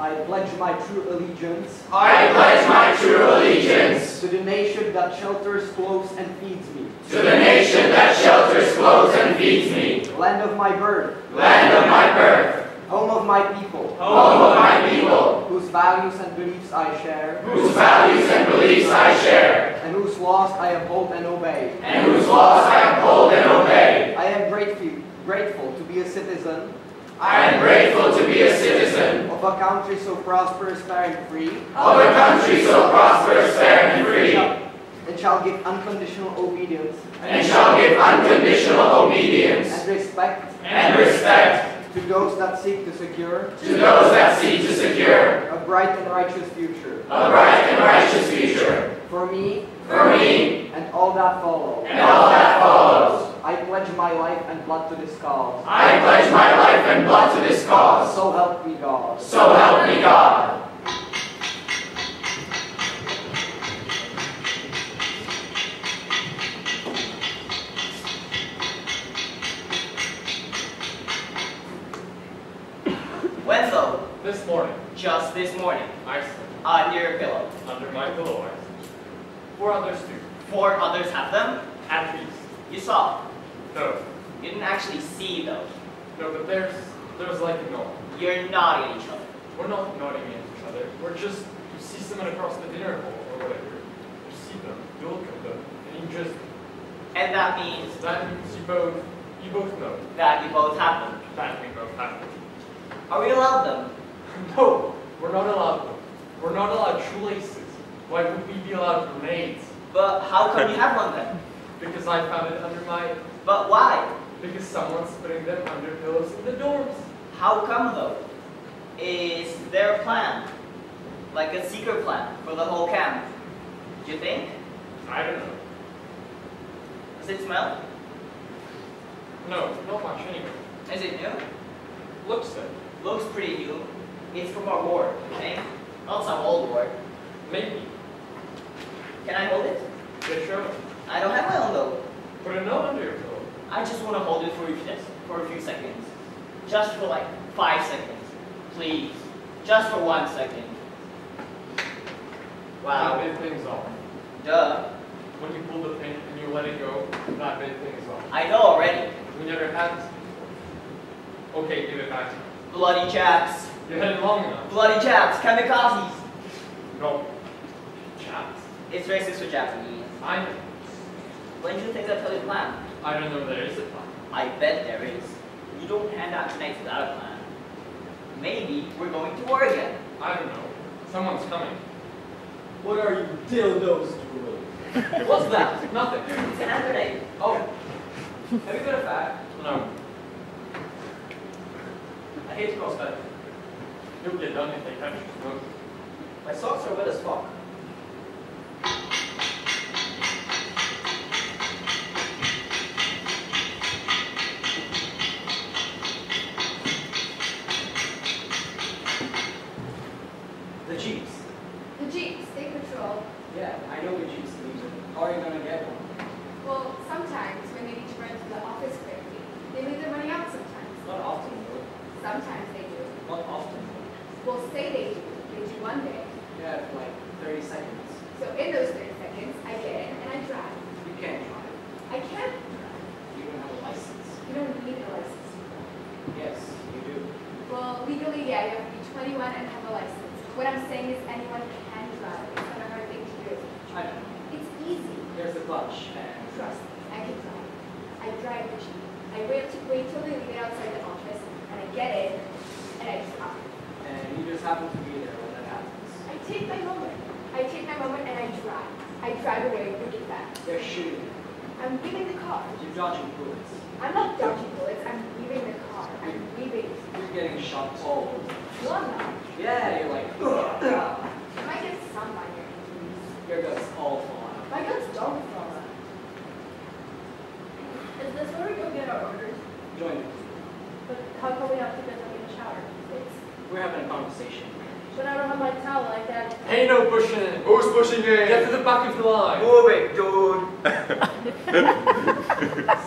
I pledge my true allegiance. I pledge my true allegiance. To the nation that shelters, clothes, and feeds me. To the nation that shelters, clothes, and feeds me. Land of my birth. Land of my birth. Home of my people. Home of my people. Whose values and beliefs I share. Whose values and beliefs I share. And whose laws I uphold and obey. And whose laws I uphold and obey. I am grateful to be a citizen. I am grateful to be a citizen. Of a country so prosperous, fair, and free. Of a country so prosperous, fair, and free. And shall give unconditional obedience. And shall give unconditional obedience. And respect. And respect. To those that seek to secure. To those that seek to secure. A bright and righteous future. A bright and righteous future. For me. For me. And all that follow. And all that follows. I pledge my life and blood to this cause. I pledge my life and blood to this cause. So help me God. So help me God. When though? This morning. Just this morning. I slept. Under your pillow. Under my pillow, I slept. 4 others do. 4 others have them? At least. You saw. No. You didn't actually see though. No, but there's like a no. You're nodding at each other. We're not nodding at each other. We're just, you see someone across the dinner hall or whatever. You see them, you look at them, and you just... And that means That means you both know. that you both have them. That we both have them. Are we allowed them? No, we're not allowed them. We're not allowed shoelaces. Why would we be allowed grenades? But how come you have one then? Because I found it under my... But why? Because someone's putting them under pillows in the dorms. How come though? Is there a plan? Like a secret plan for the whole camp? Do you think? I don't know. Does it smell? No, not much anyway. Is it new? Looks it. Looks pretty new. It's from our ward, you think? Not some old ward. Maybe. Can I hold it? Yeah, sure. I don't have my own though. Put a note under your pillow. I just want to hold it for a few seconds. Just for like 5 seconds. Please. Just for 1 second. Wow. That bit thing's off. Duh. When you pull the pin and you let it go, that bit thing is off. I know already. We never had this before. Okay, give it back to me. Bloody chaps. You had it long enough. Bloody chaps. Kamikazes. No. Chaps. It's racist for Japanese. I know. When do you think they'll tell you the plan? I don't know there is a plan. I bet there is. You don't hand out grenades without a plan. Maybe we're going to war again. I don't know. Someone's coming. What are you dildos doing? What's that? Nothing. It's an hand grenade. Oh. Have you got a fact? No. I hate crossfire. You'll get done if they touch your smoke. My socks are wet as fuck. The Jeeps. The Jeeps, they patrol. Yeah, I know the Jeeps music. How are you gonna get one? Well, sometimes when they need to run to the office quickly, they leave their money out sometimes. Not often, though. Sometimes they do. Not often. Well, say they do. They do one day. Yeah, for like 30 seconds. So in those 30 seconds, I get in and I drive. You can't drive. I can't drive. You don't have a license. You don't need a license. Yes, you do. Well, legally, yeah, you have to be 21 and have a license. What I'm saying is anyone can drive. It's not a hard thing to do. I don't know. It's easy. There's the clutch. And Trust me, I can drive. I drive the Jeep. I wait till they leave it outside the office, and I get in, and I just hop. and you just happen to be there when that happens. I take my moment. I take my moment and I drive. I drive away really fast. They're shooting. I'm leaving the car. You're dodging bullets. I'm not dodging bullets. I'm leaving the car. I'm leaving. You're getting shot all over. No, I'm not. Yeah, you're like, ugh. I might get some minor injuries. Your guts all fall out. My guns don't fall out. Is this where we go get our orders? Join me. But how come we have to get them in the shower? We're having a conversation. But I don't have my towel like that. Hey, no pushing. Who's pushing it? Get to the back of the line. Move it, dude.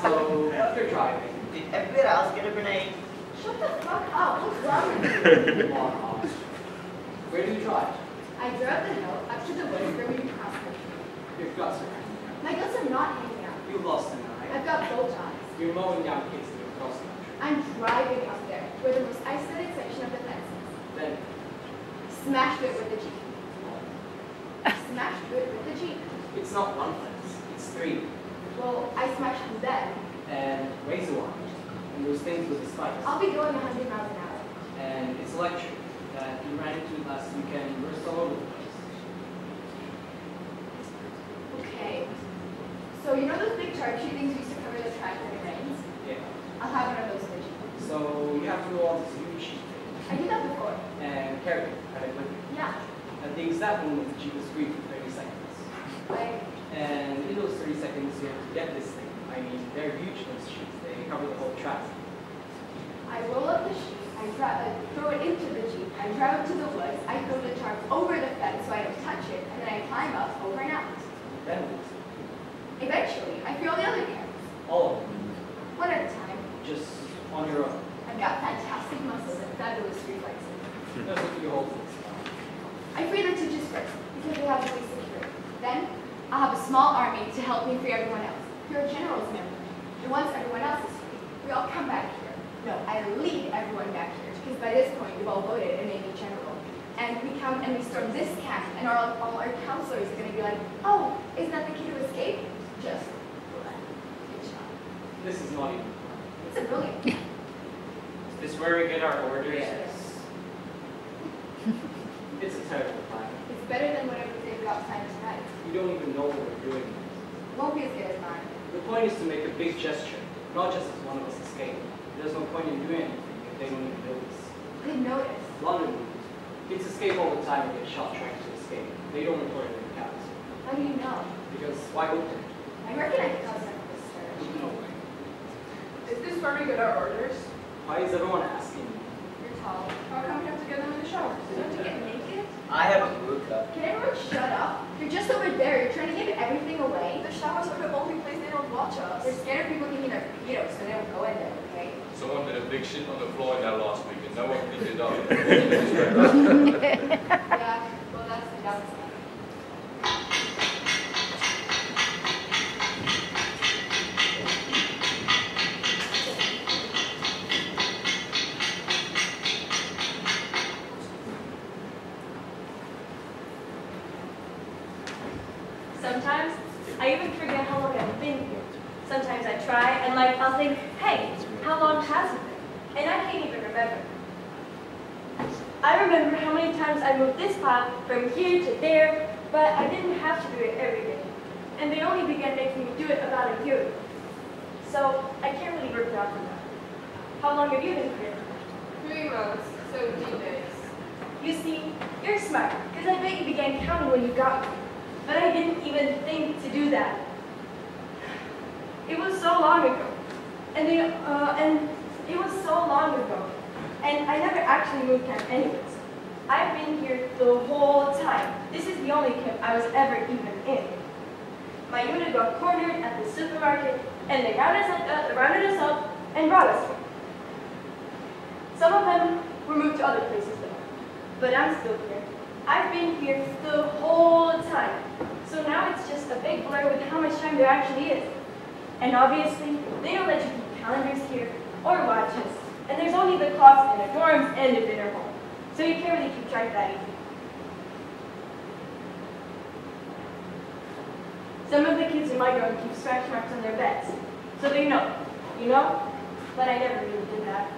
So, you're driving. Did everybody else get a grenade? Shut the fuck up. What's wrong with you? Come on, Oz. Where do you drive? I drove the hill up to the woods where we do cross country. Your guts are My guts are not hanging out. You lost an eye. I've got bow ties. You're mowing down kids in your cross country. I'm driving up there, where the most isolated section of the fence is. Then, Smashed it with the Jeep. Smashed it with the Jeep. it's not one fence, it's three. Well, I smashed them. And razor wire. And those things with the spikes. I'll be going 100 miles an hour. And it's electric that you ran into last weekend and burst all over the place. Okay. So you know those big tarp tree things we used to cover the track when it rains? Yeah. I'll have one of those in the Jeep. So you have to go on this huge sheet I did that before. and carry it at a clip. Yeah. At the exact moment the Jeep is free for 30 seconds. Like, And in those 30 seconds you have to get this thing. I mean, they're huge, those sheets. They cover the whole track. I roll up the sheet, throw it into the Jeep, I drive up to the woods, I throw the tarp over the fence so I don't touch it, and then I climb up, over and out. Then what? Eventually, I feel the other cameras, All of them. one at a time. Just on your own. I've got fantastic muscles and fabulous reflexes. There's a few holes in this file. I free the teachers first, because they have to be secure. Then, I'll have a small army to help me free everyone else. You're a general's member, and once everyone else is free, we all come back here. No, I lead everyone back here, because by this point, you've all voted and made me general. And we come and we storm this camp, and all our counselors are going to be like, oh, isn't that the kid who escaped? Just good shot. This is not even. It's a brilliant plan. Is this where we get our orders? Yes. It's a terrible plan. It's better than whatever they've got planned tonight. You don't even know what we're doing. Won't be as good as mine. The point is to make a big gesture, not just as one of us escape. There's no point in doing anything if they don't even notice. They've noticed. London movies. Kids escape all the time and get shot trying to escape. They don't report it in the cops. How do you know? Because why would they? I reckon I can tell some of this story. No way. Is this where we get our orders? Why is everyone asking me? You're tall. How come we have to get them in the shower? Don't you get naked? I have a burqa. Can everyone shut up? You're just over there. You're trying to give everything away. The showers are the only place they don't watch us. They're scared of people thinking they're pedos, so they don't go in there, okay? Someone did a big shit on the floor in there last week and no one picked it up. Yeah, well, that's the downside. Sometimes I even forget how long I've been here. Sometimes I try and I'll think, hey, how long has it been? And I can't even remember. I remember how many times I moved this pile from here to there, but I didn't have to do it every day. And they only began making me do it about a year ago. So I can't really work it out from that. How long have you been here? 3 months, 17 days. You see, you're smart, because I bet you began counting when you got me. But I didn't even think to do that. It was so long ago. And it was so long ago. And I never actually moved camp anyways. I've been here the whole time. This is the only camp I was ever even in. My unit got cornered at the supermarket, and they rounded us up and brought us here. Some of them were moved to other places though. But I'm still here. I've been here the whole time. So now it's just a big blur with how much time there actually is. And obviously, they don't let you keep calendars here or watches. And there's only the clocks in the dorms and the dinner hall. So you can't really keep track that easy. Some of the kids in my dorm keep scratch marks on their beds. So they know. You know? But I never really did that.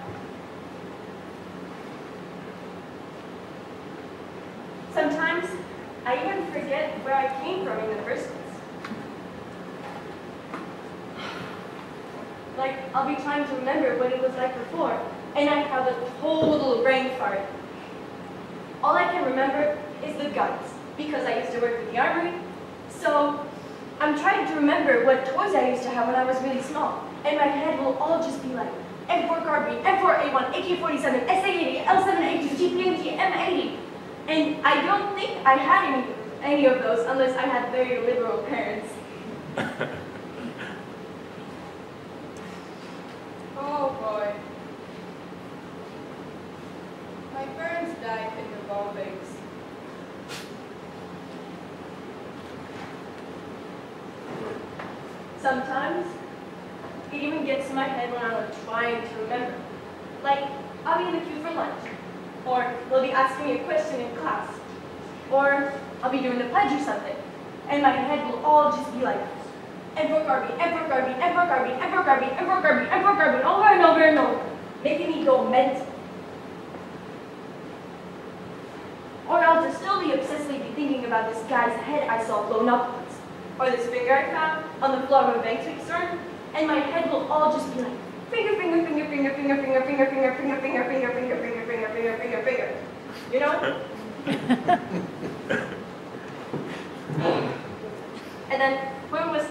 Sometimes, I even forget where I came from in the first place. I'll be trying to remember what it was like before, and I have a total brain fart. All I can remember is the guns, because I used to work with the armory. So, I'm trying to remember what toys I used to have when I was really small, and my head will all just be like M4 carbine, M4A1, AK-47, SA-80, L7A2, GPMG, M80. And I don't think I had any of those unless I had very liberal parents. Oh boy. My parents died in the bombings. sometimes it even gets in my head when I'm trying to remember. Like, I'll be in the queue for lunch, or they'll be asking me a question in class, or I'll be doing the pledge or something, and my head will all just be like, over over and over and over, making me go mental. Or I'll just still be obsessively thinking about this guy's head I saw blown up once, or this finger I found on the floor of a bank store, and my head will all just be like, finger. You know? And then whoever was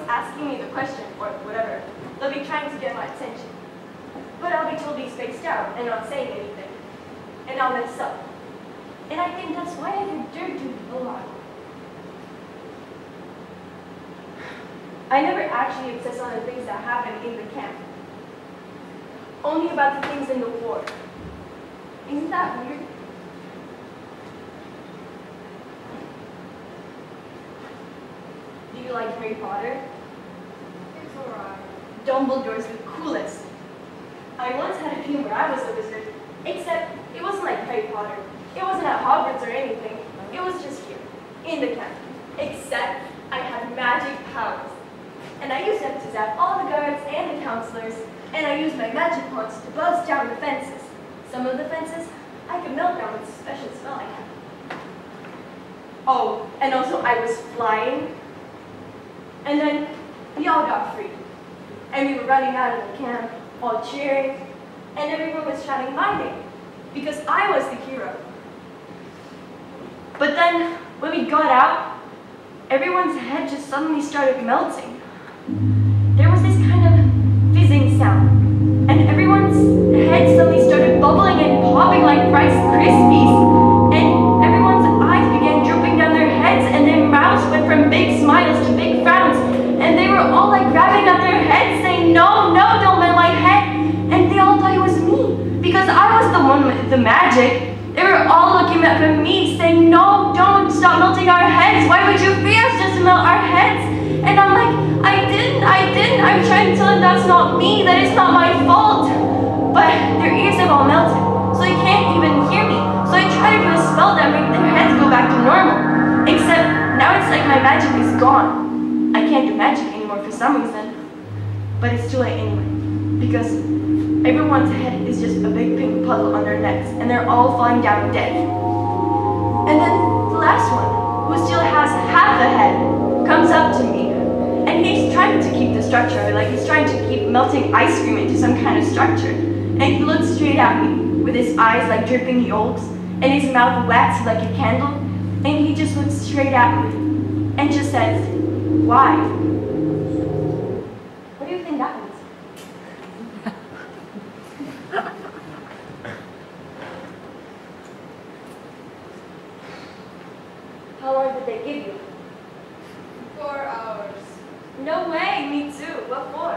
asking me the question, or whatever, they'll be trying to get my attention. But I'll be totally spaced out and not saying anything. And I'll mess up. And I think that's why I get dirty a lot. I never actually obsess on the things that happen in the camp. Only about the things in the war. Isn't that weird? Do you like Harry Potter? It's alright. Dumbledore's the coolest. I once had a dream where I was a wizard, except it wasn't like Harry Potter. It wasn't at Hogwarts or anything. It was just here, in the camp. Except I had magic powers. And I used them to zap all the guards and the counselors, and I used my magic wands to buzz down the fences. Some of the fences, I could melt down with a special spell I had. Oh, and also I was flying. And then we all got free. And we were running out of the camp, all cheering, and everyone was shouting my name, because I was the hero. But then, when we got out, everyone's head just suddenly started melting. There was this kind of fizzing sound, and everyone's head suddenly started bubbling and popping like Rice Krispies, and everyone's eyes began drooping down their heads, and their mouths went from big smiles to big frowns, and they were all like grabbing at their heads, saying, "No, no, don't melt my head," and they all thought it was me, because I was the one with the magic. They were all looking at me, saying, "No, don't stop melting our heads. Why would you fear us just to melt our heads?" And I'm like, I didn't. I'm trying to tell them that's not me, that it's not my fault. But their ears have all melted, so they can't even hear me. So I try to do a spell that makes their heads go back to normal. Except now it's like my magic is gone. I can't do magic anymore for some reason. But it's too late anyway, because everyone's head is just a big pink puddle on their necks, and they're all falling down dead. And then the last one, who still has half the head, comes up to me, and he's trying to keep the structure of it, like he's trying to keep melting ice cream into some kind of structure. And he looks straight at me, with his eyes like dripping yolks, and his mouth waxed like a candle, and he just looks straight at me, and just says, "Why?" What do you think that means? How long did they give you? 4 hours. No way, me too. What for?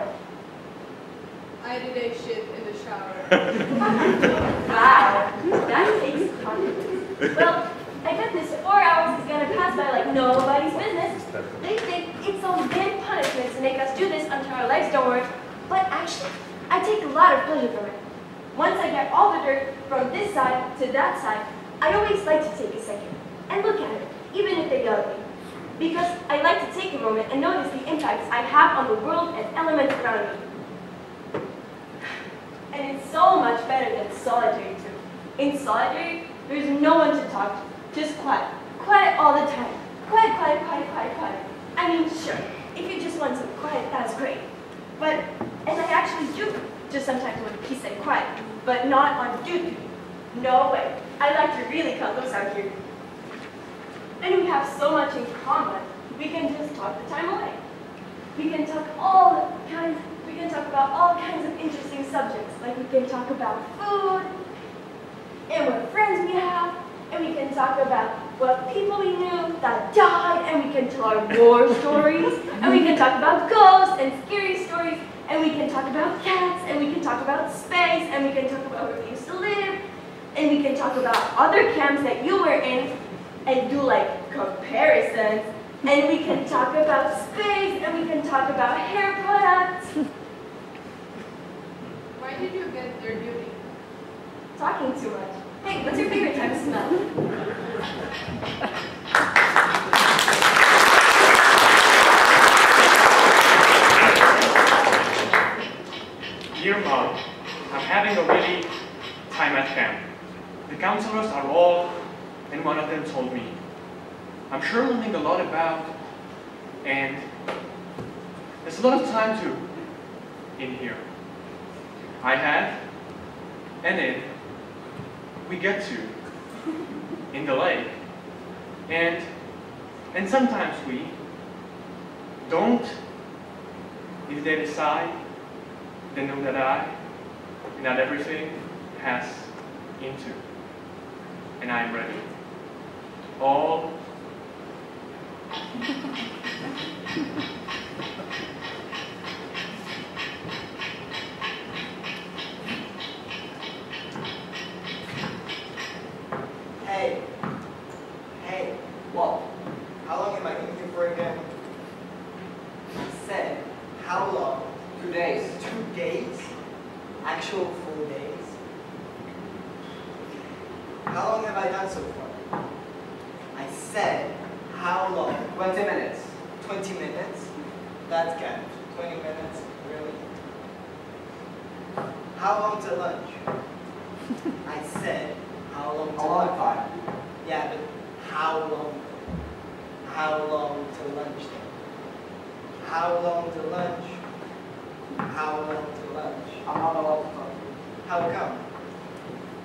I did a shit in the shower. Wow, that takes confidence. Well, I bet this 4 hours is gonna pass by like nobody's business. They think it's some big punishment to make us do this until our legs don't work. But actually, I take a lot of pleasure from it. Once I get all the dirt from this side to that side, I always like to take a second and look at it, even if they yell at me. Because I like to take a moment and notice the impacts I have on the world and elements around me. And it's so much better than solitary too. In solitary, there's no one to talk to, just quiet. Quiet all the time. Quiet, quiet, quiet, quiet, quiet. I mean, sure, if you just want some quiet, that's great. But, and I actually do just sometimes want peace and quiet, but not on duty. No way. I like to really cut loose out here. And we have so much in common. We can just talk the time away. We can talk about all kinds of interesting subjects. Like we can talk about food, and what friends we have, and we can talk about what people we knew that died, and we can tell our war stories, and we can talk about ghosts and scary stories, and we can talk about cats, and we can talk about space, and we can talk about where we used to live, and we can talk about other camps that you were in, and do like comparisons, And we can talk about space, and we can talk about hair products. Why did you get their duty? Talking too much. Hey, what's your favorite time to smell? Dear Mom, I'm having a really time at camp. The counselors are all, and one of them told me, I'm sure learning a lot about, and there's a lot of time to in here. I have, and then we get to in the lake, and sometimes we don't. If they decide, they know that not everything has into, and I'm ready. All Hey, what? How long am I in here for again? I said, how long? 2 days. 2 days? Actual full days? How long have I done so far? I said, how long? 20 minutes. 20 minutes? That's good. 20 minutes? Really? How long to lunch? I said, how long to A long lunch? time. Yeah, but how long? How long to lunch then? How long to lunch? How long to lunch? I'm not allowed to talk to you. How come?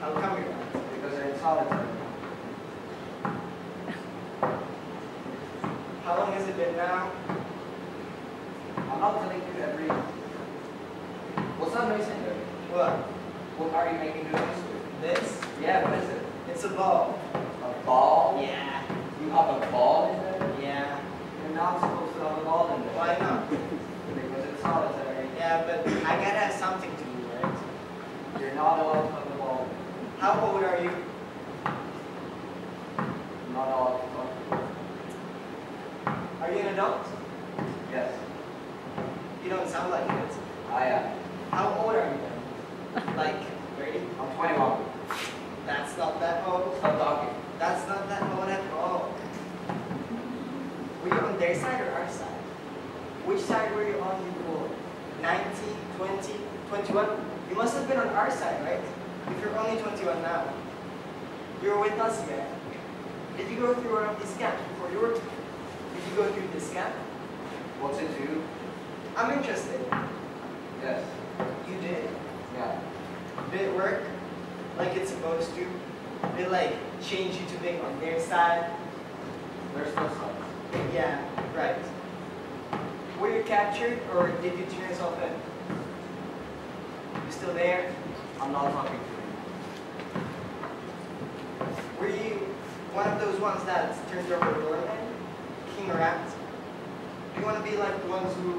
How come you're not? Because you're in solitary. How long has it been now? I'm not telling you every... What's that noise in there? What? What are you making the noise with? This? Yeah, what is it? It's a ball. A ball? Yeah. You have a ball in there? Yeah. You're not supposed to have a ball in there. Why not? Because it's solitary. Yeah, but I gotta have something to do, right? You're not allowed to have a ball. How old are you? You're not allowed to talk to you. Are you an adult? Yes, You don't sound like it. I am. How old are you then? Like 30? I'm 21. That's not that old. Stop talking. That's not that old at all. Were you on their side or our side? Which side were you on before? 19, 20, 21? You must have been on our side, right? If you're only 21 now. You were with us yet. Did you go through one of these camps before you were? Did you go through this camp? What's it to you? I'm interested. Yes. You did? Yeah. Did it work like it's supposed to? Did it like change you to being on their side? There's no signs. Yeah, right. Were you captured or did you turn yourself in? You still there? I'm not talking to you. Were you one of those ones that turned over the doorman? King or rat? Do you want to be like the ones who...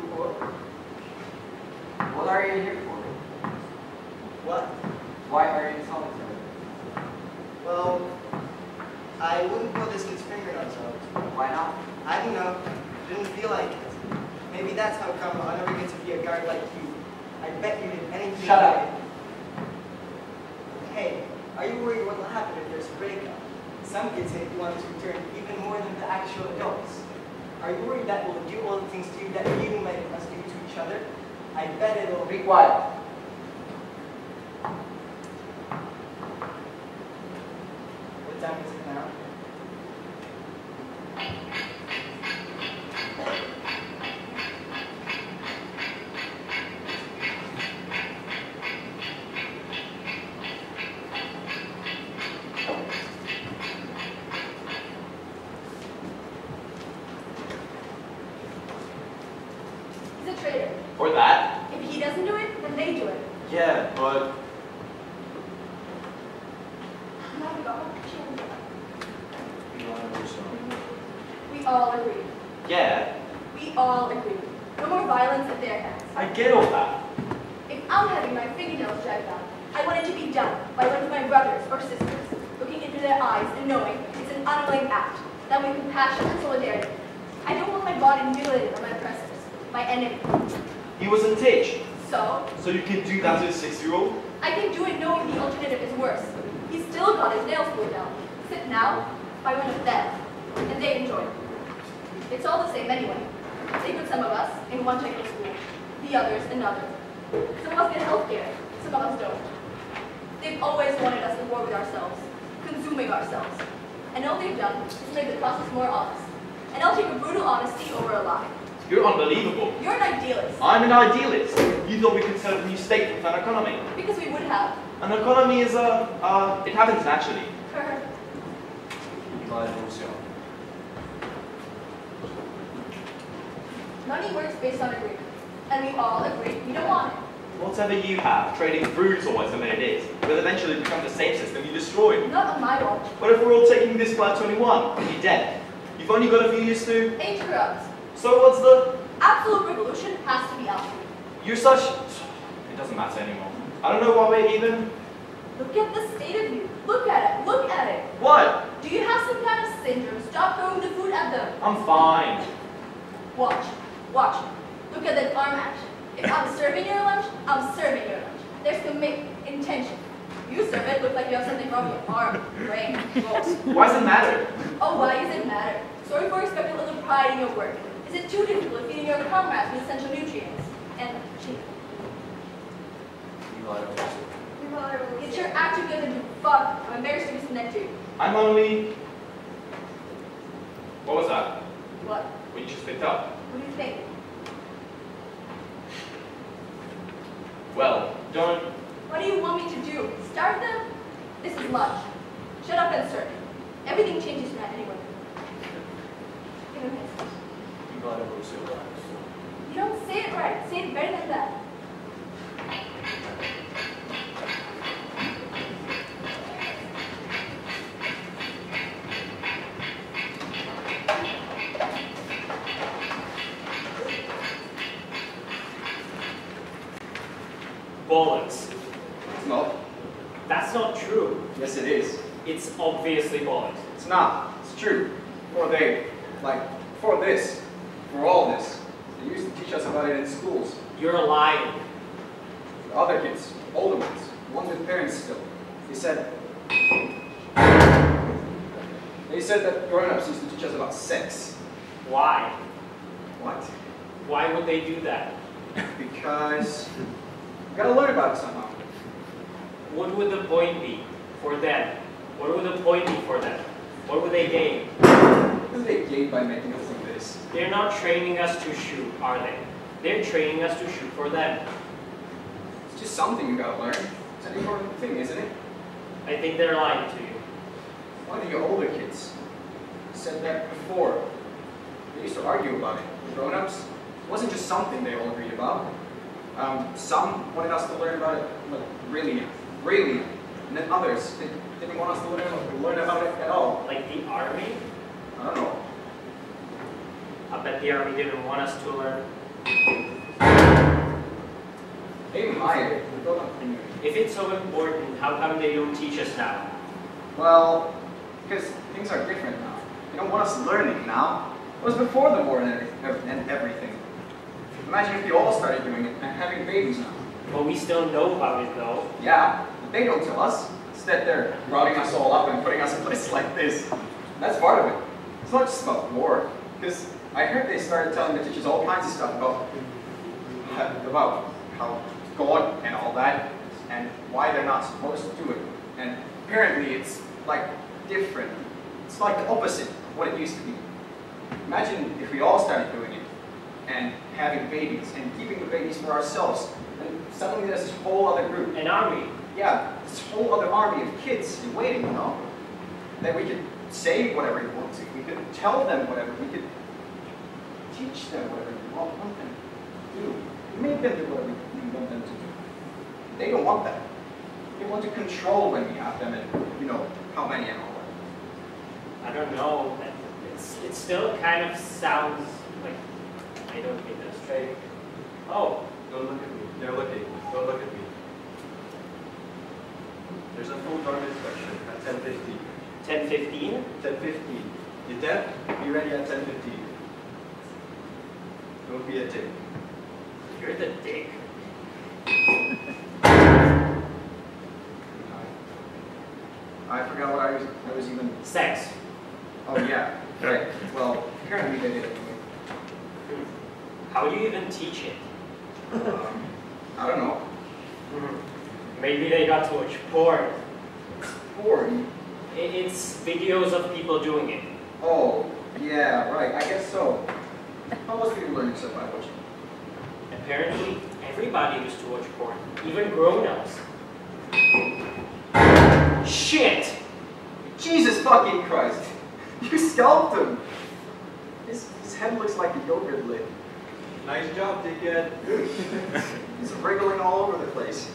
What are you here for? What? Why are you in solitary? Well, I wouldn't pull this kid's fingernails out. Why not? I don't know. Didn't feel like it. Maybe that's how come I'll never get to be a guard like you. I bet you did anything. Shut up. Hey, are you worried what will happen if there's a breakup? Some kids hate you want to return even more than the actual adults. Are you worried that will do all the things to you that you might us do to each other? I bet it'll Be quiet. What time is it now? He's a traitor. For that? If he doesn't do it, then they do it. Yeah, but Not at all. you want to do something? We all agree. Yeah, We all agree. No more violence at their hands. I get all that. If I'm having my fingernails dragged out, I want it to be done by one of my brothers or sisters, looking into their eyes and knowing it's an unwilling act, done with compassion and solidarity. I don't want my body mutilated by my oppressors, my enemy. He wasn't teach. So? So you can do that to a 6-year-old? I can do it knowing the alternative is worse. He's still got his nails glued down, except now by one of them, and they enjoy it. It's all the same anyway. They put some of us in one type of school, the others another. Some of us get health care, some of us don't. They've always wanted us at war with ourselves, consuming ourselves. And all they've done is make the process more honest. And I'll take a brutal honesty over a lie. You're unbelievable. You're an idealist. I'm an idealist. You thought we could set up a new state with an economy. Because we would have. An economy is it happens naturally. Money works based on agreement. And we all agree we don't want it. Whatever you have, trading fruits or whatever it is, will eventually become the same system you destroyed. Not on my watch. But if we're all taking this by 21, you're dead. You've only got a few years to... Age corrupts. So what's the... Absolute revolution has to be out. You're such... It doesn't matter anymore. I don't know why we're even... Look at the state of you. Look at it. Look at it. What? Do you have some kind of syndrome? Stop throwing the food at them. I'm fine. Watch. Watch. Look at that arm action. If I'm serving your lunch, I'm serving your lunch. There's commitment, intention. You serve it, look like you have something wrong with your arm, brain, balls. Why does it matter? Oh, why does it matter? Sorry for expecting a little pride in your work. Is it too difficult feeding your comrades with essential nutrients? And cheap. Get your act together, you fuck. I'm embarrassed to be sitting next to you. I'm only... What was that? What? What you just picked up? What do you think? Well, don't... What do you want me to do? Starve them? This is lunch. Shut up and serve. Everything changes tonight anyway. Give him his. You don't say it right. Say it better than that. Bollocks. No. That's not true. Yes, it is. It's obviously bollocks. It's not. It's true. For this, for all this. They used to teach us about it in schools. You're lying. The other kids, older ones, ones with parents still. They said that grown-ups used to teach us about sex. Why? What? Why would they do that? Because we gotta learn about it somehow. What would the point be for them? What would the point be for them? What would they gain? What do they gain by making us do this? They're not training us to shoot, are they? They're training us to shoot for them. It's just something you gotta learn. It's an important thing, isn't it? I think they're lying to you. One of the older kids said that before. They used to argue about it. The grown-ups, it wasn't just something they all agreed about. Some wanted us to learn about it really, and then others didn't want us to learn about it at all. Like the army? I don't know. I bet the army didn't want us to learn. They might. If it's so important, how come they don't teach us now? Well, because things are different now. They don't want us learning now. It was before the war and everything. Imagine if they all started doing it and having babies now. But we still know about it, though. Yeah, but they don't tell us. Instead, they're routing us all up and putting us in places like this. That's part of it. It's not just about war. Because I heard they started telling the teachers all kinds of stuff about how God and all that, and why they're not supposed to do it. And apparently it's like different. It's like the opposite of what it used to be. Imagine if we all started doing it, and having babies, and keeping the babies for ourselves, and suddenly there's this whole other group. An army? Yeah, this whole other army of kids in waiting, you know? That we could say whatever we want to, we could tell them whatever, we could teach them whatever we want them to do. Make them do whatever we want them to do. They don't want that. They want to control when we have them and, you know, how many and all that. I don't know. It still kind of sounds like I don't get this straight. Oh. Don't look at me. They're looking. Don't look at me. There's a full guard inspection at 10:15. 10:15? 10:15. You deaf? Be ready at 10:15. Don't be a dick. You're the dick. I forgot what I was even... Sex. Oh, yeah. Right. Well, apparently they did it anyway. How do you even teach it? I don't know. Maybe they got to watch porn. Porn? It's videos of people doing it. Oh, yeah, right. I guess so. How most people learn except by watching? Apparently, everybody used to watch porn, even grown-ups. Shit! Jesus fucking Christ! You scalped him! His head looks like a yogurt lid. Nice job, dickhead. He's wriggling all over the place.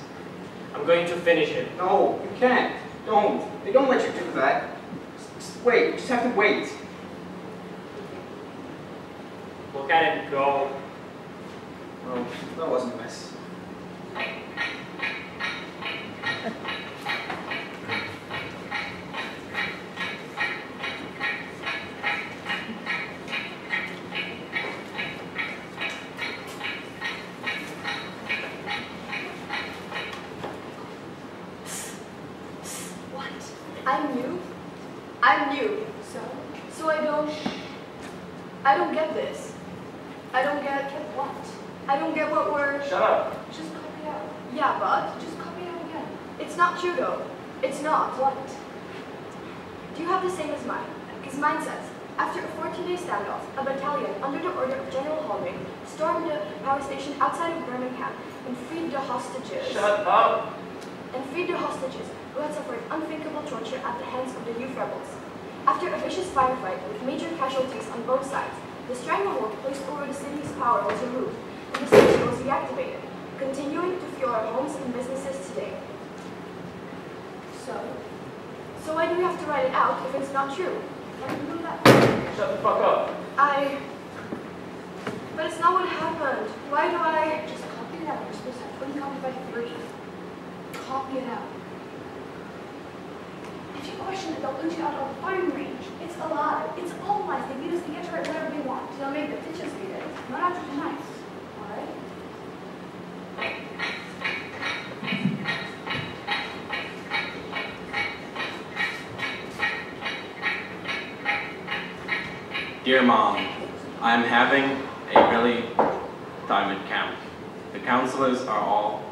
I'm going to finish it. No, you can't. Don't. They don't let you do that. Just wait. You just have to wait. Look at it go. Well, that wasn't a mess. I'm new. So I don't get this. I don't get what? I don't get what we're... Shut up. Just copy it out. Yeah, but just copy it out again. It's not true though. It's not. What? Do you have the same as mine? Because mine says, after a 14-day standoff, a battalion, under the order of General Hallway, stormed the power station outside of Birmingham and freed the hostages. Shut up! And freed the hostages who had suffered unthinkable torture at the hands of the youth rebels. After a vicious firefight with major casualties on both sides, the stranglehold placed over the city's power was removed, and the station was reactivated, continuing to fuel our homes and businesses today. So why do we have to write it out if it's not true? Why do we do that? Shut the fuck up. But it's not what happened. Why do I... Just copy it out. You're supposed to have 20 copies by 3. Copy it out. If you question it, they'll lose you out of the firing range. It's a lie. It's all lies. They beat us to get to write whatever they want. So they'll make the teachers read it. Not after tonight. Alright? Dear Mom, I'm having a really time at camp. The counselors are all,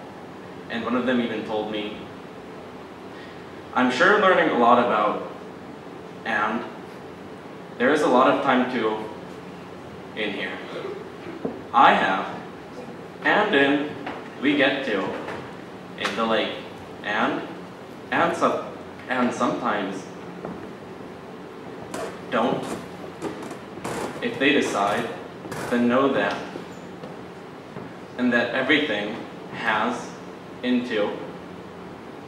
and one of them even told me, I'm sure learning a lot about, and there is a lot of time to in here. I have, and in, we get to, in the lake, and sometimes don't. If they decide, then know that, and that everything has into,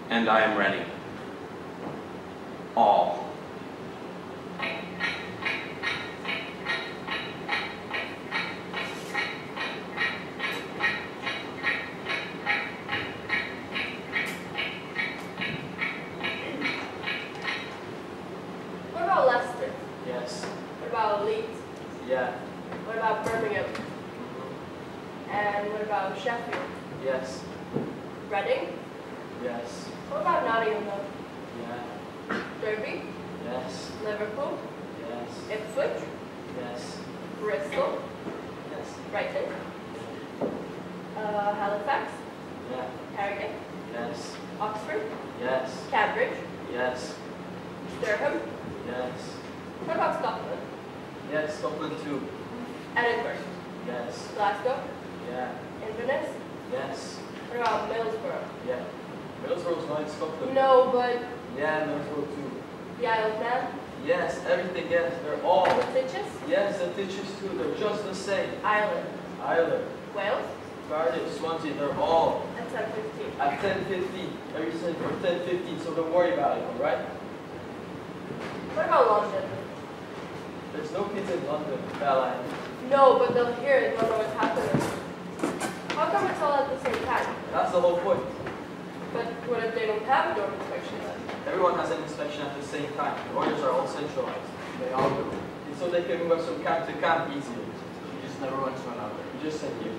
and I am ready. All. What about Leicester? Yes. What about Leeds? Yeah. What about Birmingham? And what about Sheffield? Yes. Reading? Yes. What about Nottingham? Yeah. Derby? Yes. Liverpool? Yes. Ipswich? Yes. Bristol? Yes. Brighton? Halifax? Yeah. Harrogate? Yes. Oxford? Yes. Cambridge? Yes. Durham? Yes. What about Scotland? Yes. Scotland too. Edinburgh? Yes. Glasgow? Yeah. Inverness? Yes. What about Middlesbrough? Yeah. Middlesbrough's not in Scotland. No, but Yeah, Middlesbrough too. the Isle of Man? Yes, everything, yes. They're all. Stitches? Yes, the teachers too. They're just the same. Ireland? Ireland, Wales? Cardiff, Swansea, they're all At 10:15. at 10:15. Every single for 10:15, so don't worry about it, alright? What about London? There's no kids in London, Bella. No, but they'll hear it, they'll know what's happening. How come it's all at the same time? That's the whole point. But what if they don't have a dorm inspection then? Everyone has an inspection at the same time. The orders are all centralized. They all do. It's so they can move us from camp to camp easier. You just never want to run out there. just said you.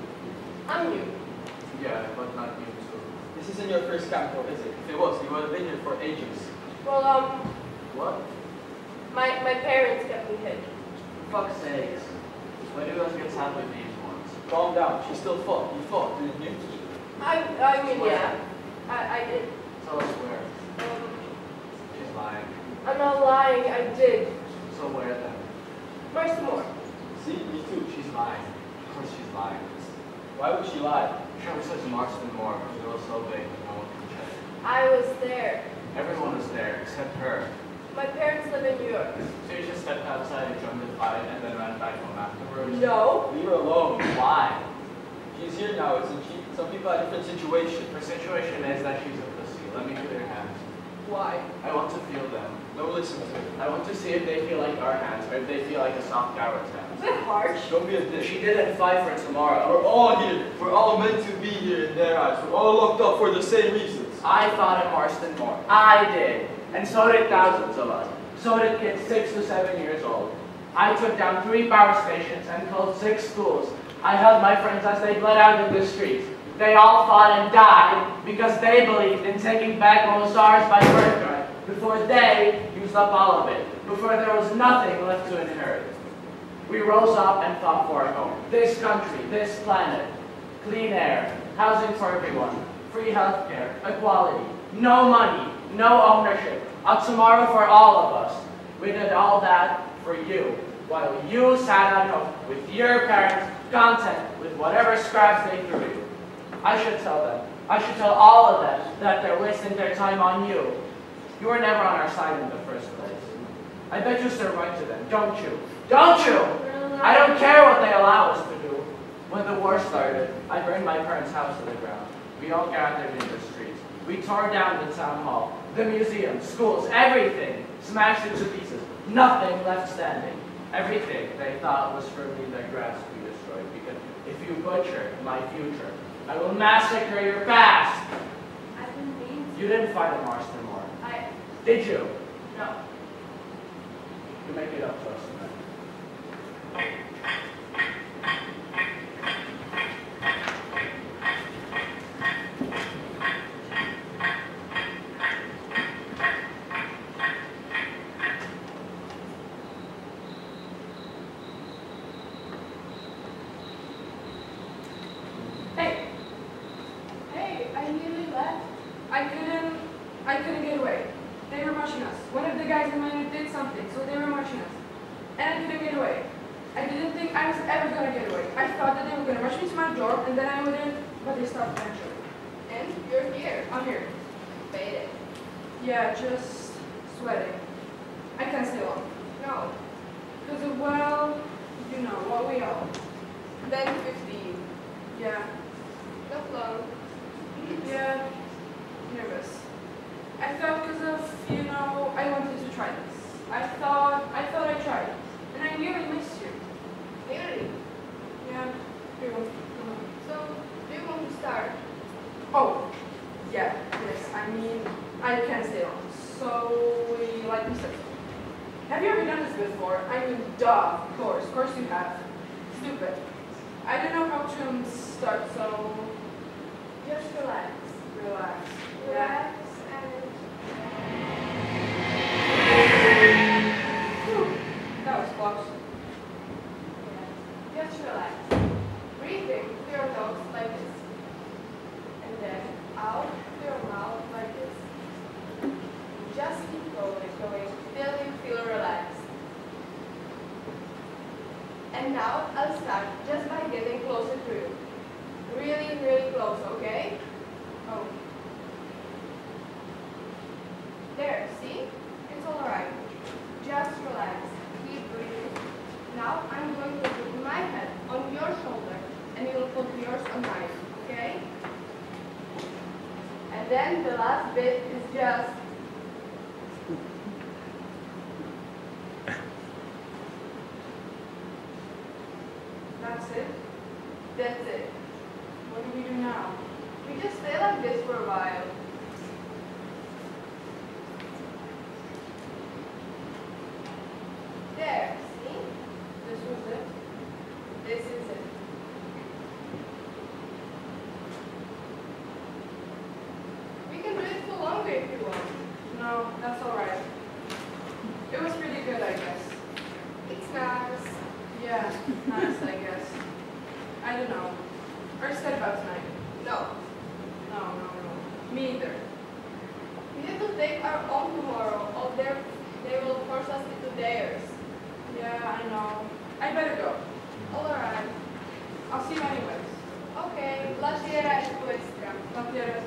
I'm new. Yeah, but not you too. This isn't your first camp, though, is it? If it was, you would have been here for ages. Well, What? my parents kept me hid. For fuck's sakes. Why do you guys get sad with these ones? Calm down. She still fought. You fought, didn't you? I mean, yeah. I did. Tell us where. She's lying. I'm not lying, I did. So where then? Where's some more? See, me too. She's lying. Of course she's lying. Why would she lie? Sure, we said Marston Moore because it was so big that no one could check. I was there. Everyone was there except her. My parents live in New York. So you just stepped outside and joined the fight and then ran back home afterwards? No. Leave her alone. Why? She's here now, isn't she? Some people have different situations. Her situation is that she's a pussy. Let me feel your hands. Why? I want to feel them. No, listen to me. I want to see if they feel like our hands or if they feel like a soft coward's hands. Is it harsh? Don't be a dick. She didn't fight for tomorrow. We're all here. We're all meant to be here in their eyes. We're all locked up for the same reasons. I fought at Marston Moore. I did. And so did thousands of us. So did kids 6 to 7 years old. I took down 3 power stations and closed 6 schools. I held my friends as they bled out in the streets. They all fought and died because they believed in taking back what was ours by birthright before they used up all of it, before there was nothing left to inherit. We rose up and fought for our home, this country, this planet, clean air, housing for everyone, free healthcare, equality, no money, no ownership, a tomorrow for all of us. We did all that for you, while you sat at home with your parents, content with whatever scraps they threw you. I should tell them, I should tell all of them that they're wasting their time on you. You were never on our side in the first place. I bet you still write to them, don't you? Don't you? I don't care what they allow us to do. When the war started, I burned my parents' house to the ground. We all gathered in the streets. We tore down the town hall, the museum, schools, everything. Smashed it to pieces. Nothing left standing. Everything they thought was firmly in their grasp we destroyed. Because if you butcher my future, I will massacre your past. I didn't mean to. You didn't fight at Marston Moore. Did you? No. You make it up to us tonight. Hey. Hey, I nearly left. I couldn't get away. They were marching us. One of the guys in my unit did something, so they were marching us. And I couldn't get away. I didn't think I was ever going to get away. I thought that they were going to rush me to my door, and then I wouldn't, but they stopped eventually. And you're here. I'm here. Faded. Yeah, just sweating. I can't stay long. No. Because of, well, you know, what we all. Then 15. Yeah. Not long. Yeah. Nervous. I thought because of, you know, I wanted to try this. I thought I tried. And I nearly missed you. Nearly. Yeah. Here we go. So, do you want to start? Oh, yeah, yes. I mean, I can't stay long. So, we like we said. Have you ever done this before? I mean, duh, of course you have. Stupid. I don't know how to start, so Just relax. relax. Relax and... Whew, that was close. Yeah. Just relax. Breathe in through your nose like this. And then out through your mouth like this. Just keep going till you feel relaxed. And now I'll start just by getting closer to you. Really, really close, okay? Oh, There, see? It's alright. Just relax. Keep breathing. Now I'm going to put my head on your shoulder and you'll put yours on mine, okay? And then the last bit is just... that's it? That's it. What do we do now? We just stay like this for a while. There, see? This was it? This is it. program. Papiery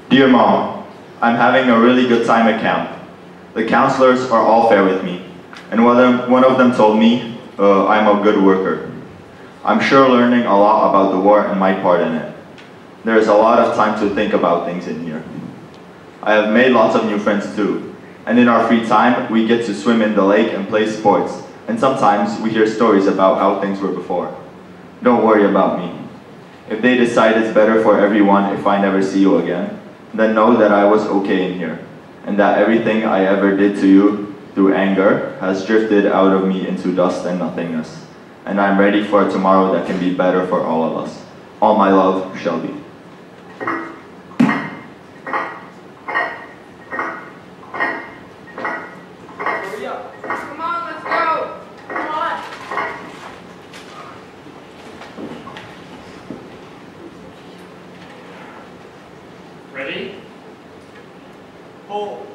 Dear Mom, I'm having a really good time at camp. The counselors are all fair with me, and one of them told me I'm a good worker. I'm sure learning a lot about the war and my part in it. There is a lot of time to think about things in here. I have made lots of new friends too, and in our free time we get to swim in the lake and play sports, and sometimes we hear stories about how things were before. Don't worry about me. If they decide it's better for everyone if I never see you again, then know that I was okay in here, and that everything I ever did to you through anger has drifted out of me into dust and nothingness. And I'm ready for a tomorrow that can be better for all of us. All my love, Shelby. Come on, let's go. Come on. Ready? Pull.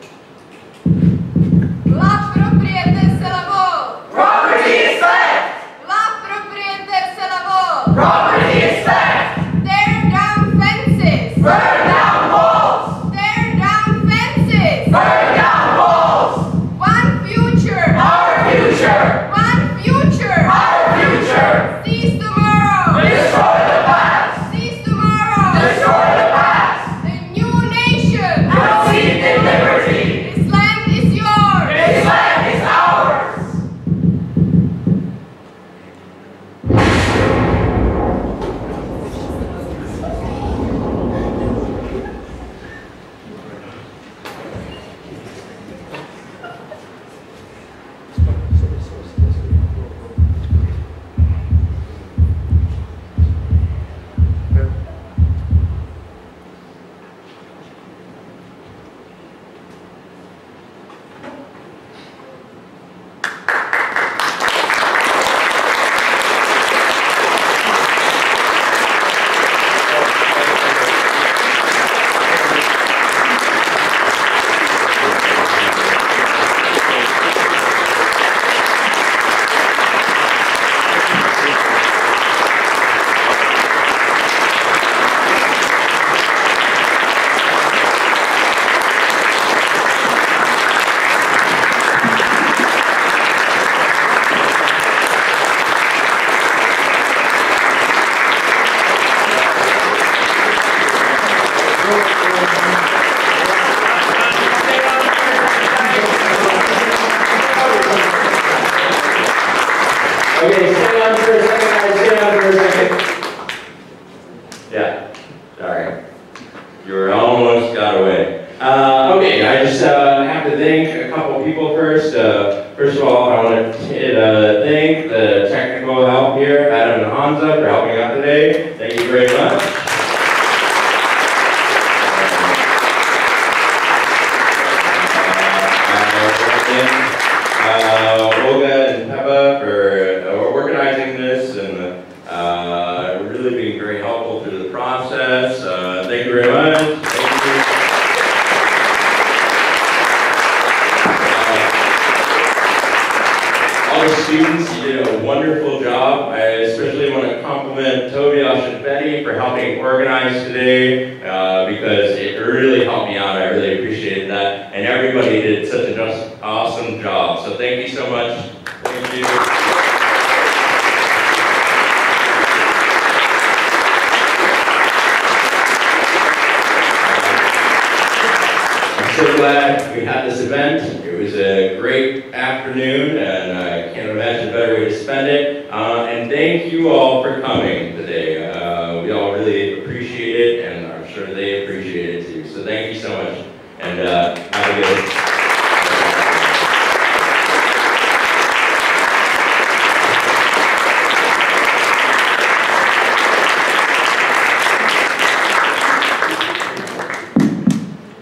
La propriété, c'est la vol. Property is theft! La propriété, c'est la vol. Property is theft! Tear down fences. Burn down walls! Tear down fences. Burn down walls! One future. Our future! One future. Our future! Seize tomorrow. Destroy the past! Seize tomorrow. Destroy the past! A new nation. Proceed in liberty! This land is yours. This land is ours! Okay, stay on for a second, guys. Stay on for a second. Yeah, sorry. You were almost got away. Okay, I just have to thank a couple people first. First of all, I want to thank the technical help Hamza for helping out today. Thank you very much. Olga and Peppa for organizing this and really being very helpful through the process. Thank you very much. Thank you. All the students, you did a wonderful job. I especially want to compliment Tobias and Betty for helping organize today because it really helped me out. I really appreciated that. And everybody did such an awesome job. So thank you so much. Thank you. I'm so glad we had this event. It was a great afternoon, and I can't imagine a better way to spend it. And thank you all for coming today. We all really appreciate it, and I'm sure they appreciate it too. So thank you so much, and have a good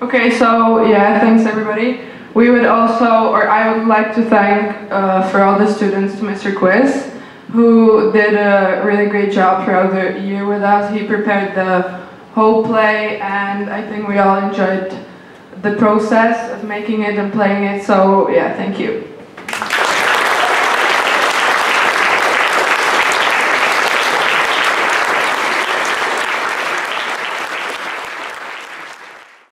Okay, so yeah, thanks everybody. We would also, or I would like to thank for all the students to Mr. Quiz, who did a really great job throughout the year with us. He prepared the whole play, and I think we all enjoyed the process of making it and playing it, so yeah, thank you.